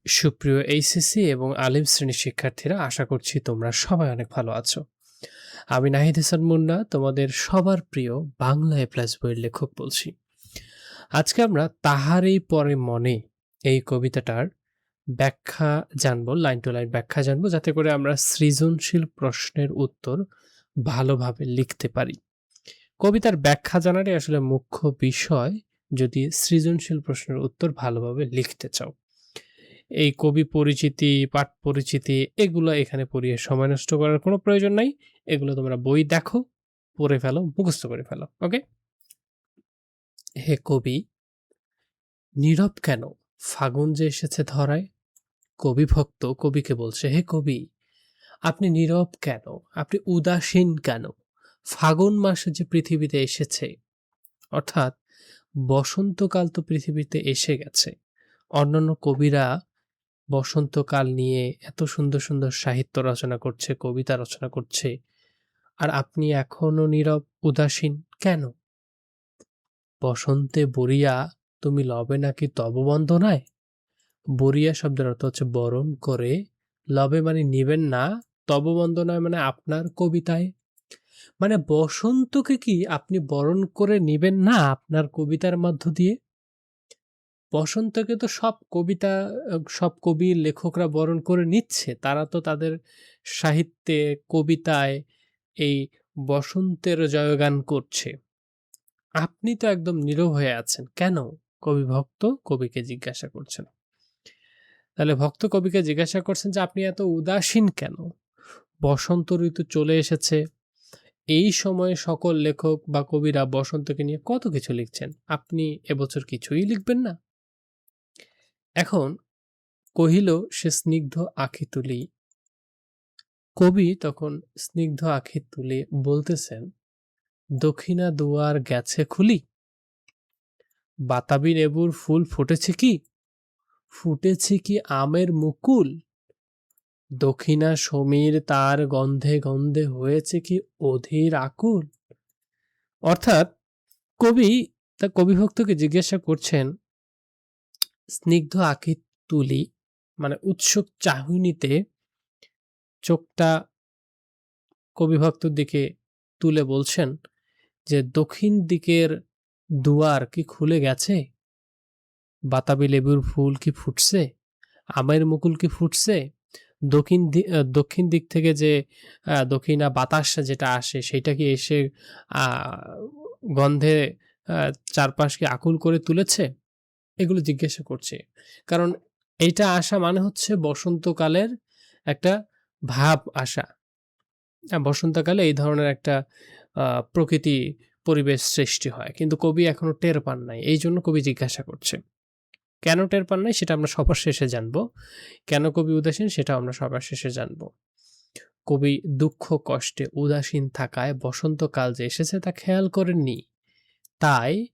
সুপ্রিয় এইচএসসি এবং আলিম শ্রেণীর শিক্ষার্থীরা, আশা করছি তোমরা সবাই অনেক ভালো আছো। আমি নাহিদ হাসান মুন্না, তোমাদের সবার প্রিয় বাংলা এ প্লাস বইয়ের লেখক বলছি। আজকে আমরা তাহারই পরে মনে এই কবিতাটার ব্যাখ্যা জানবো, লাইন টু লাইন ব্যাখ্যা জানবো, যাতে করে আমরা সৃজনশীল প্রশ্নের উত্তর ভালোভাবে লিখতে পারি। কবিতার ব্যাখ্যা জানাটাই আসলে মুখ্য বিষয় যদি সৃজনশীল প্রশ্নের উত্তর ভালোভাবে লিখতে চাও। এই কবি পরিচিতি, পাঠ পরিচিতি এগুলো এখানে পড়িয়ে সময় নষ্ট করার কোনো প্রয়োজন নাই। এগুলো তোমরা বই দেখো, পড়ে ফেলো, মুখস্থ করে ফেলো। ওকে? হে কবি, নীরব কেন? ফাগুন যে এসেছে ধরায়। কবি ভক্ত কবিকে বলছে, হে কবি, আপনি নীরব কেন? আপনি উদাসীন কেন? ফাগুন মাসে যে পৃথিবীতে এসেছে, অর্থাৎ বসন্তকাল তো পৃথিবীতে এসে গেছে। অন্যান্য কবিরা বসন্তকাল নিয়ে এত সুন্দর সুন্দর সাহিত্য রচনা করছে, কবিতা রচনা করছে, আর আপনি এখনো নীরব উদাসীন কেন? বসন্তে বরিয়া তুমি লবে নাকি তব বন্দনায়। বরিয়া শব্দের অর্থ হচ্ছে বরণ করে, লবে মানে নিবেন না, তব বন্দনায় মানে আপনার কবিতায়। মানে বসন্তকে কি আপনি বরণ করে নিবেন না আপনার কবিতার মধ্য দিয়ে? বসন্তকে তো সব কবি লেখকরা বরণ করে নিচ্ছে। তারা তো তাদের সাহিত্যে, কবিতায় এই বসন্তের জয়গান করছে। আপনি তো একদম নীরব হয়ে আছেন। কেন? কবি ভক্ত কবিকে জিজ্ঞাসা করছেন। তাহলে ভক্ত কবিকে জিজ্ঞাসা করছেন যে আপনি এত উদাসীন কেন? বসন্ত ঋতু চলে এসেছে। এই সময়ে সকল লেখক বা কবিরা বসন্তকে নিয়ে কত কিছু লিখছেন। আপনি এবছর কিছুই লিখবেন না? এখন কহিল সে স্নিগ্ধ আঁখি তুলি। কবি তখন স্নিগ্ধ আঁখি তুলে বলতেছেন, দক্ষিণা দুয়ার গেছে খুলি। বাতাবি লেবুর ফুল ফুটেছে কি? ফুটেছে কি আমের মুকুল? দক্ষিণা সমীর তার গন্ধে গন্ধে হয়েছে কি অধীর আকুল? অর্থাৎ কবি তা কবিভক্তকে জিজ্ঞাসা করছেন, স্নিগ্ধ আঁখি তুলি মানে উৎসুক চাহনিতে চোখটা কবিভক্তর দিকে তুলে বলছেন যে দক্ষিণ দিকের দুয়ার কি খুলে গেছে? বাতাবি লেবুর ফুল কি ফুটছে? আমের মুকুল কি ফুটছে? দক্ষিণ দিক থেকে যে দক্ষিণা বাতাস যেটা আসে সেটা কি এসে আ গন্ধে চারপাশকে আকুল করে তুলেছে? এগুলো জিজ্ঞাসা করছে। কারণ এইটা আসা মানে হচ্ছে বসন্তকালের একটা ভাব আসা। বসন্তকালে এই ধরনের একটা আ প্রকৃতি পরিবেশ সৃষ্টি হয়। কিন্তু কবি এখনো টের পান নাই। এইজন্য কবি জিজ্ঞাসা করছে। কেন টের পান নাই সেটা আমরা সবার শেষে জানব। কেন কবি উদাসীন সেটাও আমরা সবার শেষে জানব। কবি দুঃখ কষ্টে উদাসীন থাকায় বসন্তকাল যে এসেছে তা খেয়াল করেননি। তাই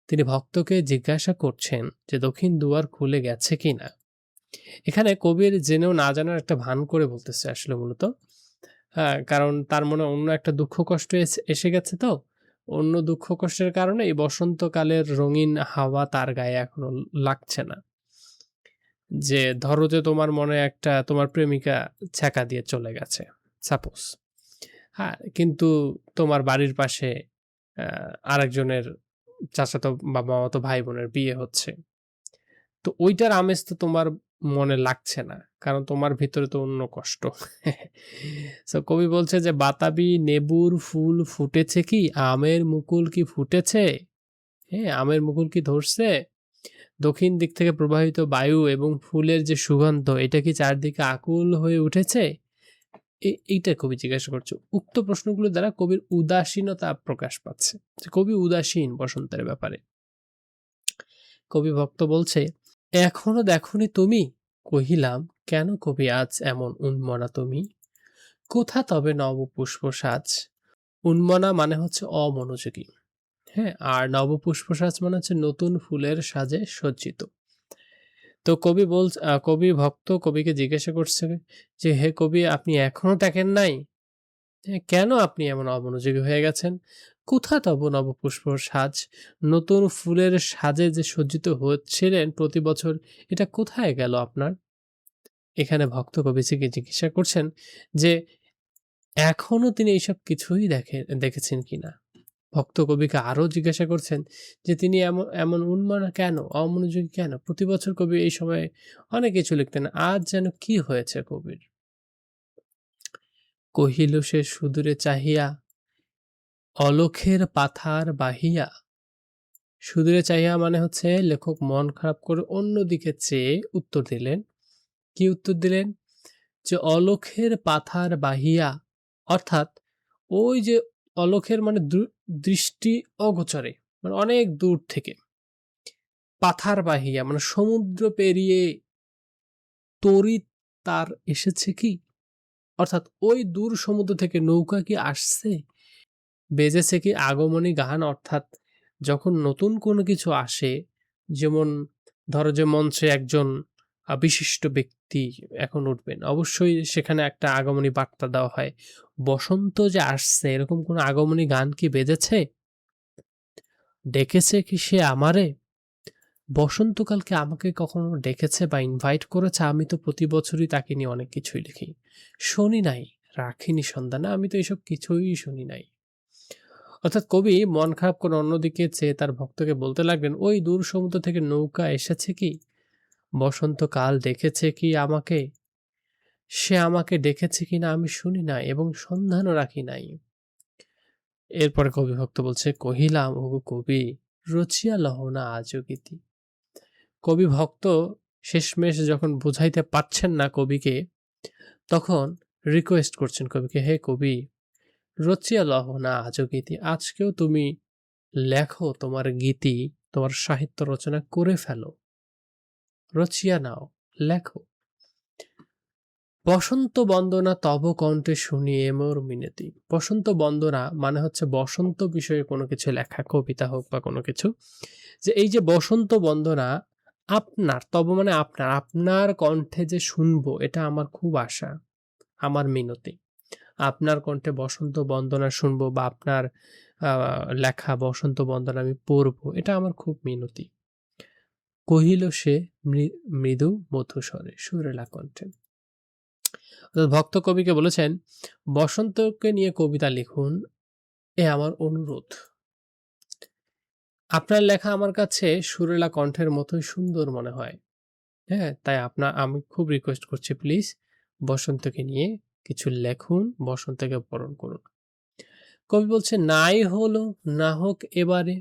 তিনি ভক্তকে জিজ্ঞাসা করছেন যে দক্ষিণ দুয়ার খুলে গেছে কিনা। এখানে কবির জেনেও না জানার একটা ভান করে বলতেছে আসলে মূলত। কারণ তার মনে অন্য একটা দুঃখ কষ্ট এসে গেছে তো। অন্য দুঃখ কষ্টের কারণে এই বসন্তকালের রঙিন হাওয়া তার গায়ে এখনো লাগছে না। যে ধরো যে তোমার মনে একটা তোমার প্রেমিকা ছ্যাঁকা দিয়ে চলে গেছে। সাপোজ। হ্যাঁ? কিন্তু তোমার বাড়ির পাশে আরেকজনের চাচাতো বা মামাতো ভাই-বোনের বিয়ে হচ্ছে। তো ঐটার আমেজ তো তোমার মনে লাগছে না। কারণ তোমার ভিতরে তো অন্য কষ্ট। সো কবি বলছে যে, "বাতাবি নেবুর ফুল ফুটেছে কি? আমের মুকুল কি ফুটেছে? হ্যাঁ, আমের মুকুল কি ধরছে? দক্ষিণ দিক থেকে প্রবাহিত বায়ু এবং ফুলের যে সুগন্ধ, এটা কি চারদিকে আকুল হয়ে উঠেছে?" এইটা কবি জিজ্ঞাসা করছে। উক্ত প্রশ্নগুলো দ্বারা কবির উদাসীনতা প্রকাশ পাচ্ছে। যে কবি উদাসীন বসন্তের ব্যাপারে। কবি ভক্ত বলছে, এখনো দেখনি তুমি? কহিলাম, কেন কবি আজ এমন উন্মনা তুমি? কোথা তবে নবপুষ্প সাজ? উন্মনা মানে হচ্ছে অমনোযোগী। হ্যাঁ? আর নবপুষ্প সাজ মানে হচ্ছে নতুন ফুলের সাজে সজ্জিত। তো কবি ভক্ত কবিকে জিজ্ঞাসা করছে যে, হে কবি, আপনি এখনো দেখেন নাই? কেন আপনি এমন অমনোযোগী হয়ে গেছেন? কোথা তব নবপুষ্প সাজ? নতুন ফুলের সাজে যে সজ্জিত হচ্ছিলেন প্রতি বছর, এটা কোথায় গেল আপনার? এখানে ভক্ত কবিকে জিজ্ঞাসা করছেন যে এখনো তিনি এইসব কিছুই দেখেছেন কিনা। ভক্ত কবিকে আরো জিজ্ঞাসা করছেন যে তিনি এমন এমন উন্মাদনা কেন, অমনোযোগী কেন? প্রতি বছর কবি এই সময়ে অনেক কিছু লিখতেন, আজ যেন কি হয়েছে কবির? কহিল সে সুদূরে চাহিয়া, অলখের পাথার বাহিয়া। সুদূরে চাহিয়া মানে হচ্ছে লেখক মন খারাপ করে অন্যদিকে চেয়ে উত্তর দিলেন। কি উত্তর দিলেন? যে অলখের পাথার বাহিয়া, অর্থাৎ ওই যে অলখের মানে দৃষ্টি অগোচরে, মানে অনেক দূর থেকে, পাথার বাহিয়া মানে সমুদ্র পেরিয়ে তড়িৎ তার এসেছে কি, অর্থাৎ ওই দূর সমুদ্র থেকে নৌকা কি আসছে, বেজেছে কি আগমনী গান। অর্থাৎ যখন নতুন কোনো কিছু আসে, যেমন ধরো যে মঞ্চে একজন বিশিষ্ট ব্যক্তি এখন উঠবেন, অবশ্যই সেখানে একটা আগমনী বার্তা দেওয়া হয়। বসন্ত যে আসছে এরকম কোনো আগমনী গান কি বেজেছে? ডেকেছে কি সে আমারে? বসন্তকালকে আমাকে কখনো ডেকেছে বা ইনভাইট করেছে? আমি তো প্রতি বছরই তাকে নিয়ে অনেক কিছুই লিখি। শুনি নাই, রাখিনি সন্ধানে, আমি তো এসব কিছুই শুনি নাই। অর্থাৎ কবি মন খারাপ করে অন্যদিকে চেয়ে তার ভক্তকে বলতে লাগলেন, ওই দূর সমুদ্র থেকে নৌকা এসেছে কি? বসন্তকাল ডেকেছে কি আমাকে? সে আমাকে ডেকেছে কিনা আমি শুনি নাই এবং সন্ধানও রাখি নাই। এরপরে কবি ভক্ত বলছে, কহিলাম ওগো কবি, রচিয়া লহ না আজও গীতি। কবি ভক্ত শেষমেশ যখন বুঝাইতে পারছেন না কবিকে, তখন রিকোয়েস্ট করছেন কবিকে, হে কবি, রচিয়া লহ না আজও গীতি, আজকেও তুমি লেখো তোমার গীতি, তোমার সাহিত্য রচনা করে ফেলো, রচিয়া নাও, লেখো। বসন্ত বন্দনা তব কণ্ঠে শুনিয়ে মোর মিনতি। বসন্ত বন্দনা মানে হচ্ছে বসন্ত বিষয়ে কোনো কিছু লেখা, কবিতা হোক বা কোনো কিছু, যে এই যে বসন্ত বন্দনা আপনার, তব মানে আপনার, আপনার কণ্ঠে যে শুনবো এটা আমার খুব আশা, আমার মিনতি। আপনার কণ্ঠে বসন্ত বন্দনা শুনবো বা আপনার লেখা বসন্ত বন্দনা আমি পড়বো, এটা আমার খুব মিনতি। কহিল সে মৃদু মধুস্বরে, সুরেলা কণ্ঠে। ভক্ত কবিকে বলেছেন, বসন্তকে নিয়ে কবিতা লিখুন, এ আমার অনুরোধ। আপনার লেখা আমার কাছে সুরেলা কণ্ঠের মতোই সুন্দর মনে হয়। হ্যাঁ, তাই আমি খুব রিকোয়েস্ট করছি, প্লিজ বসন্তকে নিয়ে কিছু লেখুন, বসন্তকে বরণ করুন। কবি বলছে, নাই হলো না হোক এবারে,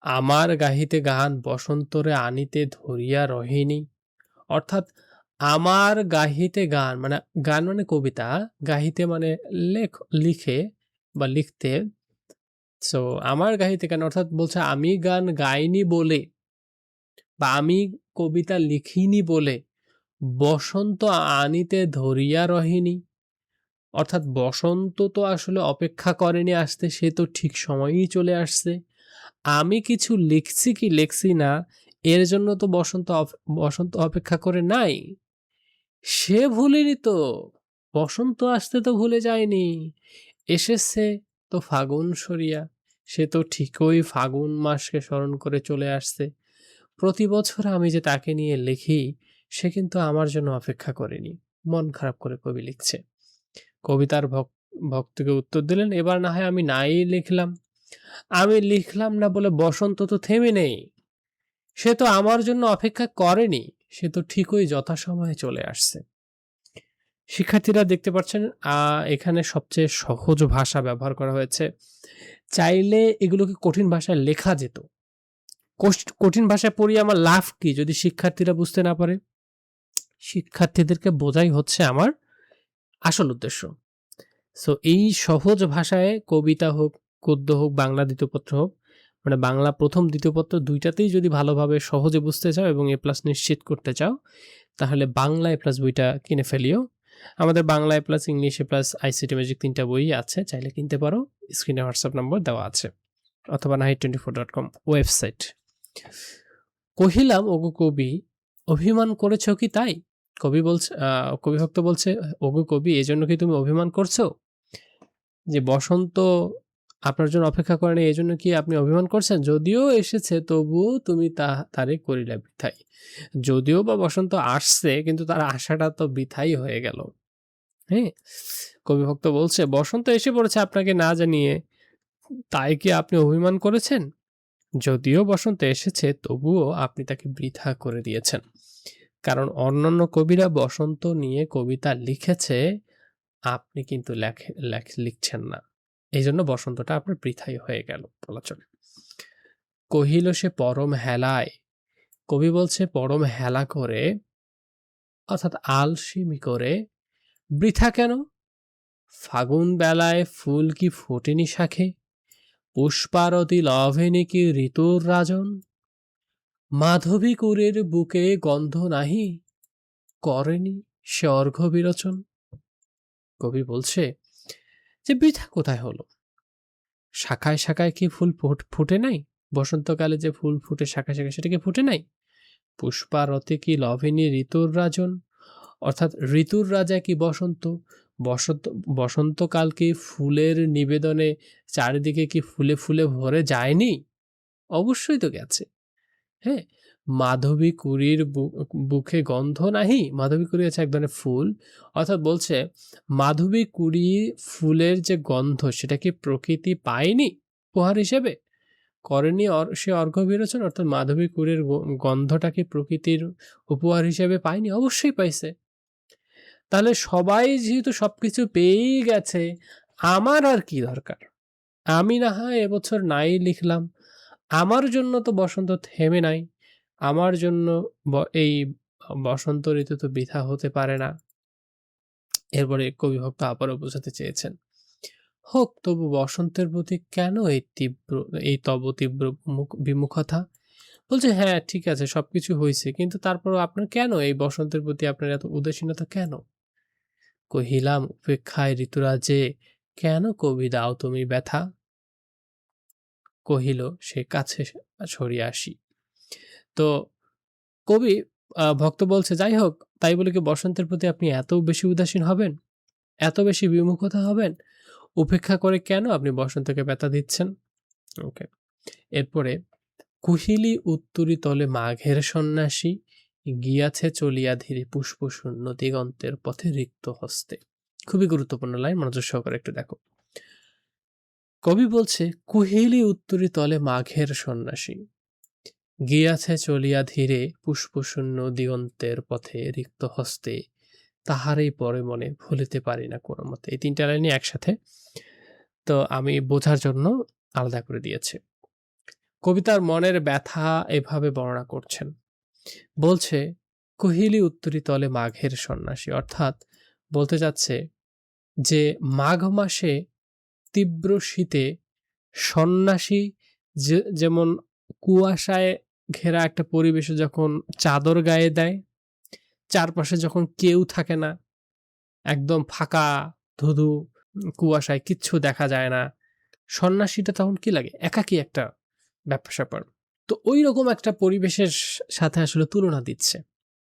আমার গাহিতে গান বসন্তরে আনিতে ধরিয়া রহিনী। অর্থাৎ আমার গাহিতে গান মানে, গান মানে কবিতা, গাহিতে মানে লিখে বা লিখতে। সো আমার গাহিতে গান অর্থাৎ বলছে আমি গান গাইনি বলে বা আমি কবিতা লিখিনি বলে বসন্ত আনিতে ধরিয়া রহিনী। অর্থাৎ বসন্ত তো আসলে অপেক্ষা করেনি আসতে, সে তো ঠিক সময়েই চলে আসছে। আমি কিছু লিখছি কি লিখছি না এর জন্য তো বসন্ত অপেক্ষা করে নাই। সে ভুলেনি তো, বসন্ত আসতে তো ভুলে যায়নি, এসেছে তো ফাগুন সরিয়া, সে তো ঠিকই ফাগুন মাসকে স্মরণ করে চলে আসছে। প্রতি বছর আমি যে তাকে নিয়ে লিখি, সে কিন্তু আমার জন্য অপেক্ষা করেনি। মন খারাপ করে কবি লিখছে। কবিতার ভক্তকে উত্তর দিলেন, এবার না হয় আমি নাই লিখলাম, আমি লিখলাম না বলে বসন্ত তো থেমে নেই, সে তো আমার জন্য অপেক্ষা করেনি, সে তো ঠিকই যথাসময়ে চলে আসছে। শিক্ষার্থীরা দেখতে পাচ্ছেন এখানে সবচেয়ে সহজ ভাষা ব্যবহার করা হয়েছে। চাইলে এগুলোকে কঠিন ভাষায় লেখা যেত। কঠিন ভাষায় পড়িয়ে আমার লাভ কি যদি শিক্ষার্থীরা বুঝতে না পারে? শিক্ষার্থীদেরকে বোঝাই হচ্ছে আমার আসল উদ্দেশ্য। সো এই সহজ ভাষায় কবিতা হোক, গদ্য হোক, বাংলা দ্বিতীয় পত্র হোক, মানে বাংলা প্রথম দ্বিতীয় পত্র দুইটাতেই যদি ভালোভাবে সহজে বুঝতে চাও এবং এ প্লাস নিশ্চিত করতে চাও, তাহলে বাংলা এ প্লাস বইটা কিনে ফেলিও। আমাদের বাংলা এ প্লাস, ইংলিশ এ প্লাস, আইসিটি ম্যাজিক ৩টা বই আছে, চাইলে কিনতে পারো। স্ক্রিনে হোয়াটসঅ্যাপ নম্বর দেওয়া আছে, অথবা nahit24.com ওয়েবসাইট। কহিলাম ওগো কবি, অভিমান করেছ কি তাই? কবি ভক্ত বলছে, ওগো কবি, এজন্য কি তুমি অভিমান করছো যে বসন্ত আপনার জন্য অপেক্ষা করে নাই এজন্য কি আপনি অভিমান করছেন? যদিও এসেছে তবুও তুমি তারে করিলা বৃথাই। যদিও বা বসন্ত আসছে কিন্তু তার আসাটা তো বৃথাই হয়ে গেল। হ্যাঁ? কবিভক্ত বলছে, "বসন্ত এসে পড়েছে আপনাকে না জানিয়ে। তাই কি আপনি অভিমান করেছেন? যদিও বসন্ত এসেছে তবুও আপনি তাকে বৃথা করে দিয়েছেন।" কারণ অন্যান্য কবিরা বসন্ত নিয়ে কবিতা লিখেছে, আপনি কিন্তু লিখছেন না। এইজন্য বসন্তটা আপনার বৃথাই হয়ে গেল বলা চলে। কহিল সে পরম হেলায়, কবি বলছে পরম হেলা করে অর্থাৎ আলসেমি করে, বৃথা কেন? ফাগুন বেলায় ফুল কি ফোটেনি শাখে, পুষ্পারতি লভেনি কি ঋতুর রাজন, মাধবী কুরের বুকে গন্ধ নাহি, করেনি সে অর্ঘ্য বিরোচন। কবি বলছে যে বৃথা কোথায় হলো? শাখায় শাখায় কি ফুল ফুটে নাই? বসন্তকালে যে ফুল ফুটে শাখায় শাখায় সেটা কি ফুটে নাই? পুষ্পারতে কি লভেনি ঋতুর রাজন, অর্থাৎ ঋতুর রাজা কি বসন্ত। বসন্ত বসন্তকাল কি ফুলের নিবেদনে চারিদিকে কি ফুলে ফুলে ভরে যায়নি? অবশ্যই তো গেছে। হ্যাঁ? মাধবী কুঁড়ির বুকে গন্ধ নাহি। মাধবী কুঁড়ি হচ্ছে এক ধরনের ফুল। অর্থাৎ বলছে মাধবী কুঁড়ি ফুলের যে গন্ধ সেটা কি প্রকৃতি পায়নি উপহার হিসেবে? করেনি সে অর্ঘ্য বিরোচন, অর্থাৎ মাধবী কুঁড়ির গন্ধটা কি প্রকৃতির উপহার হিসেবে পায়নি? অবশ্যই পাইছে। তাহলে সবাই যেহেতু সবকিছু পেয়েই গেছে, আমার আর কি দরকার? আমি না হয় এবছর নাই লিখলাম। আমার জন্য তো বসন্ত থেমে নাই। আমার জন্য এই বসন্ত ঋতু তো বৃথা হতে পারে না। এরপরে কবিভক্ত আবারও বোঝাতে চেয়েছেন। হোক তবু বসন্তের প্রতি কেন এই তব তীব্র বিমুখতা? বলছে হ্যাঁ ঠিক আছে সবকিছু হইছে। কিন্তু তারপরেও আপনার কেন এই বসন্তের প্রতি আপনার এত উদাসীনতা কেন? কহিলাম উপেক্ষায় ঋতুরাজে, কেন কবি দাও তুমি ব্যথা? কহিল সে কাছে সরিয়া আসি। তো কবি ভক্ত বলছে যাই হোক তাই বলে কি বসন্তের প্রতি আপনি এত বেশি উদাসীন হবেন? এত বেশি বিমুখতা হবেন? উপেক্ষা করে কেন আপনি বসন্তকে ব্যথা দিচ্ছেন? ওকে। এরপরে কুহিলি উত্তরি তলে মাঘের সন্ন্যাসী, গিয়াছে চলিয়া ধীরে পুষ্পশূন্য দিগন্তের পথে রিক্ত হস্তে। খুবই গুরুত্বপূর্ণ লাইন, মনোযোগ সহকারে একটু দেখো। কবি বলছে কুহিলি উত্তরি তলে মাঘের সন্ন্যাসী, গিয়াছে চলিয়া ধীরে পুষ্পশূন্য দিগন্তের পথে রিক্ত হস্তে, তাহারই পরে মনে ভুলিতে পারি না কোনো মতে। এই তিনটা লাইনই একসাথে, তো আমি বোঝার জন্য আলাদা করে দিয়েছি। কবিতার মনের ব্যথা এভাবে বর্ণনা করছেন, বলছে কুহিলি উত্তরি তলে মাঘের সন্ন্যাসী, অর্থাৎ বলতে চাচ্ছে যে মাঘ মাসে তীব্র শীতে সন্ন্যাসী যেমন কুয়াশায় ঘেরা একটা পরিবেশে যখন চাদর গায়ে দেয়, চারপাশে যখন কেউ থাকে না, একদম ফাঁকা ধুধু কুয়াশায় কিচ্ছু দেখা যায় না, সন্ন্যাসীটা তখন কি লাগে? একাকী একটা ব্যাপার-স্যাপার। তো ঐরকম একটা পরিবেশের সাথে আসলে তুলনা দিচ্ছে।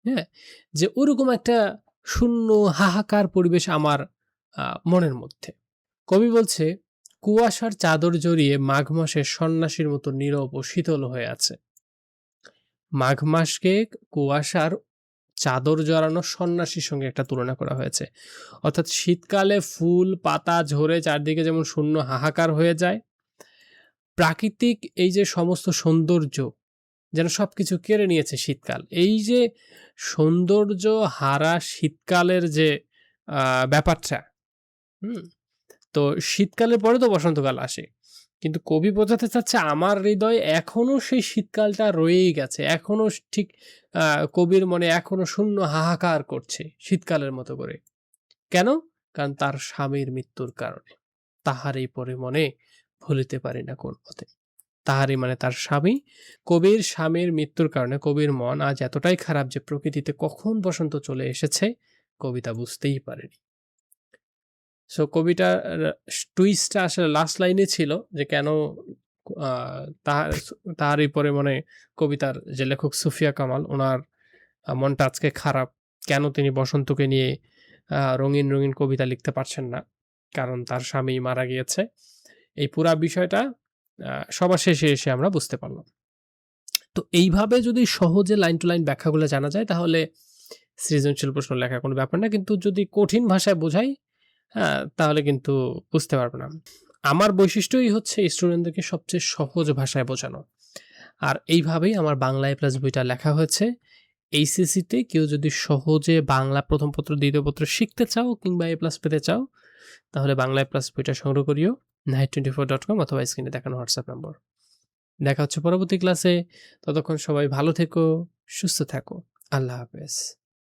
হ্যাঁ? যে ওরকম একটা শূন্য হাহাকার পরিবেশ আমার মনের মধ্যে। কবি বলছে, কুয়াশার চাদর জড়িয়ে মাঘ মাসে সন্ন্যাসীর মতো নীরব ও শীতল হয়ে আছে। মাঘ মাসকে কুয়াশার চাদর জড়ানো সন্ন্যাসীর সঙ্গে একটা তুলনা করা হয়েছে। অর্থাৎ শীতকালে ফুল পাতা ঝরে চারদিকে যেমন শূন্য হাহাকার হয়ে যায়, প্রাকৃতিক এই যে সমস্ত সৌন্দর্য যেন সবকিছু কেড়ে নিয়েছে শীতকাল। এই যে সৌন্দর্য হারা শীতকালের যে ব্যাপারটা, হুম? তো শীতকালের পরে তো বসন্তকাল আসে। কিন্তু কবি বোঝাতে চাচ্ছে আমার হৃদয়ে এখনো সেই শীতকালটা রয়েই গেছে। এখনো ঠিক কবির মনে এখনো শূন্য হাহাকার করছে শীতকালের মতো করে। কেন? কারণ তার স্বামীর মৃত্যুর কারণে। তাহারই পরে মনে ভুলিতে পারি না কোন পথে। তাহারই মানে তার স্বামী, কবির স্বামীর মৃত্যুর কারণে কবির মন আজ এতটাই খারাপ যে প্রকৃতিতে কখন বসন্ত চলে এসেছে কবিতা বুঝতেই পারেনি। সো কবিটার টুইস্টটা আসলে লাস্ট লাইনে ছিল যে কেন আ তাহার তাহারই পরে মানে কবিতার যে লেখক সুফিয়া কামাল উনার মনটা আজকে খারাপ। কেন তিনি বসন্তকে নিয়ে রঙিন, রঙিন কবিতা লিখতে পারছেন না। কারণ তার স্বামী মারা গিয়েছে। এই পুরা বিষয়টা সবার শেষে এসে আমরা বুঝতে পারলাম। তো এইভাবে যদি সহজে লাইন টু লাইন ব্যাখ্যাগুলো জানা যায় তাহলে সৃজনশীল প্রশ্ন লেখার কোনো ব্যাপার না। কিন্তু যদি কঠিন ভাষায় বোঝাই, হ্যাঁ, তাহলে কিন্তু বুঝতে পারবে না। আমার বৈশিষ্ট্যই হচ্ছে স্টুডেন্টদেরকে সবচেয়ে সহজ ভাষায় বোঝানো। আর এইভাবেই আমার বাংলা এ প্লাস বইটা লেখা হয়েছে। এইচএসসিতে কেউ যদি সহজে বাংলা প্রথম পত্র, দ্বিতীয় পত্র শিখতে চাও কিংবা এ প্লাস পেতে চাও, তাহলে বাংলা এ প্লাস বইটা সংগ্রহ করিও night24.com অথবা স্ক্রিনে দেখানো হোয়াটসঅ্যাপ নম্বর। দেখা হচ্ছে পরবর্তী ক্লাসে। ততক্ষণ সবাই ভালো থেকো, সুস্থ থাকো। আল্লাহ হাফেজ।